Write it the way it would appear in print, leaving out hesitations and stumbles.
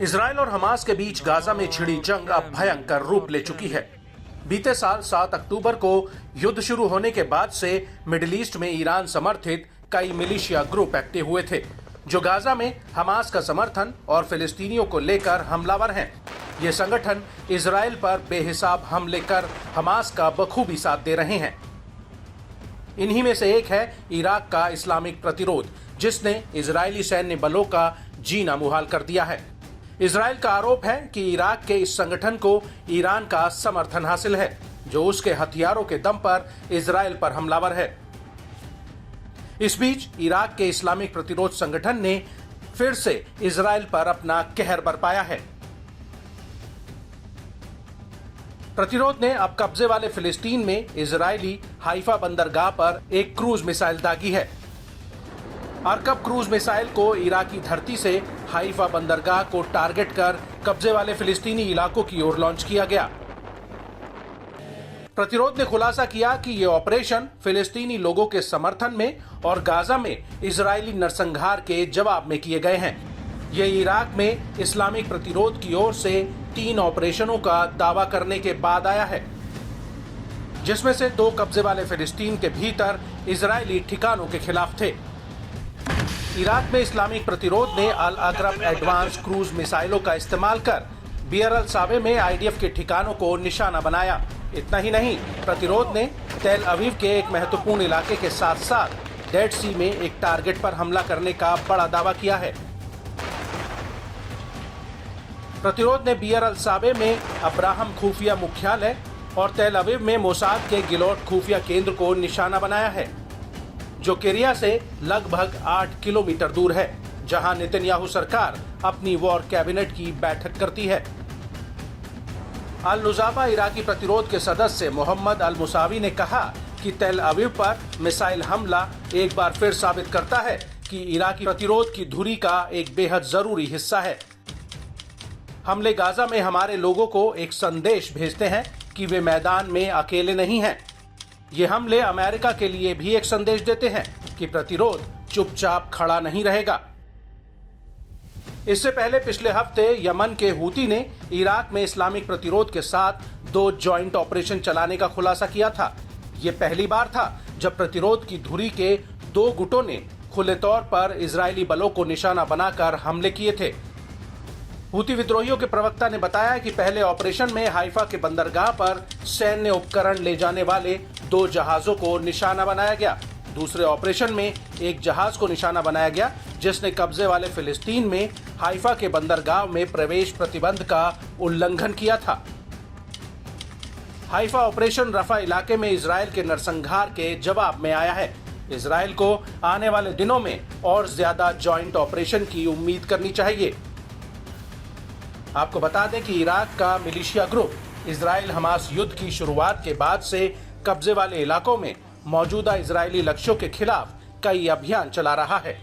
Israel और Hamas के बीच Gaza में छिड़ी जंग अब भयंकर रूप ले चुकी है। बीते साल 7 अक्टूबर को युद्ध शुरू होने के बाद से मिडिल ईस्ट में ईरान समर्थित कई मिलिशिया ग्रुप एक्टिव हुए थे, जो गाजा में हमास का समर्थन और फिलिस्तीनियों को लेकर हमलावर हैं। ये संगठन इजराइल पर बेहिसाब हमले कर हमास का बखूबी साथ दे रहे हैं। इन्हीं में से एक है इराक का इस्लामिक प्रतिरोध, जिसने इजरायली सैन्य बलों का जीना मुहाल कर दिया है। इजराइल का आरोप है कि इराक के इस संगठन को ईरान का समर्थन हासिल है, जो उसके हथियारों के दम पर इजराइल पर हमलावर है। इस बीच इराक के इस्लामिक प्रतिरोध संगठन ने फिर से इजराइल पर अपना कहर बरपाया है। प्रतिरोध ने अब कब्जे वाले फिलिस्तीन में इजरायली हाइफा बंदरगाह पर एक क्रूज मिसाइल दागी है। अरकब क्रूज मिसाइल को इराकी धरती से हाइफा बंदरगाह को टारगेट कर कब्जे वाले फिलिस्तीनी इलाकों की ओर लॉन्च किया गया। प्रतिरोध ने खुलासा किया कि ये ऑपरेशन फिलिस्तीनी लोगों के समर्थन में और गाजा में इजरायली नरसंहार के जवाब में किए गए हैं। ये इराक में इस्लामिक प्रतिरोध की ओर से 3 ऑपरेशनों का दावा करने के बाद आया है, जिसमें से 2 कब्जे वाले फिलिस्तीन के भीतर इजरायली ठिकानों के खिलाफ थे। इराक में इस्लामिक प्रतिरोध ने अल अकरब एडवांस क्रूज मिसाइलों का इस्तेमाल कर बियर अल साबे में आईडीएफ के ठिकानों को निशाना बनाया। इतना ही नहीं, प्रतिरोध ने तेल अवीव के एक महत्वपूर्ण इलाके के साथ साथ डेड सी में एक टारगेट पर हमला करने का बड़ा दावा किया है। प्रतिरोध ने बियर अल साबे में अब्राहम खुफिया मुख्यालय और तेल अवीव में मोसाद के गिलोट खुफिया केंद्र को निशाना बनाया है, जो किरिया से लगभग 8 किलोमीटर दूर है, जहां नेतन्याहू सरकार अपनी वॉर कैबिनेट की बैठक करती है। अल नुजाबा इराकी प्रतिरोध के सदस्य मोहम्मद अल मुसावी ने कहा कि तेल अवीव पर मिसाइल हमला एक बार फिर साबित करता है कि इराकी प्रतिरोध की धुरी का एक बेहद जरूरी हिस्सा है। हमले गाजा में हमारे लोगों को एक संदेश भेजते हैं कि वे मैदान में अकेले नहीं हैं। ये हमले अमेरिका के लिए भी एक संदेश देते हैं कि प्रतिरोध चुपचाप खड़ा नहीं रहेगा। इससे पहले पिछले हफ्ते यमन के हूती ने इराक में इस्लामिक प्रतिरोध के साथ 2 जॉइंट ऑपरेशन चलाने का खुलासा किया था। ये पहली बार था जब प्रतिरोध की धुरी के 2 गुटों ने खुले तौर पर इजरायली बलों को निशाना बनाकर हमले किए थे। हूती विद्रोहियों के प्रवक्ता ने बताया कि पहले ऑपरेशन में हाइफा के बंदरगाह पर सैन्य उपकरण ले जाने वाले 2 जहाजों को निशाना बनाया गया। दूसरे ऑपरेशन में एक जहाज को निशाना बनाया गया, जिसने कब्जे वाले फिलिस्तीन में हाइफा के बंदरगाह में प्रवेश प्रतिबंध का उल्लंघन किया था। हाइफा ऑपरेशन रफा इलाके में इजराइल के नरसंहार के जवाब में आया है। इजराइल को आने वाले दिनों में और ज्यादा जॉइंट ऑपरेशन की उम्मीद करनी चाहिए। आपको बता दें कि इराक का मिलिशिया ग्रुप इजराइल हमास युद्ध की शुरुआत के बाद से कब्जे वाले इलाकों में मौजूदा इजरायली लक्ष्यों के खिलाफ कई अभियान चला रहा है।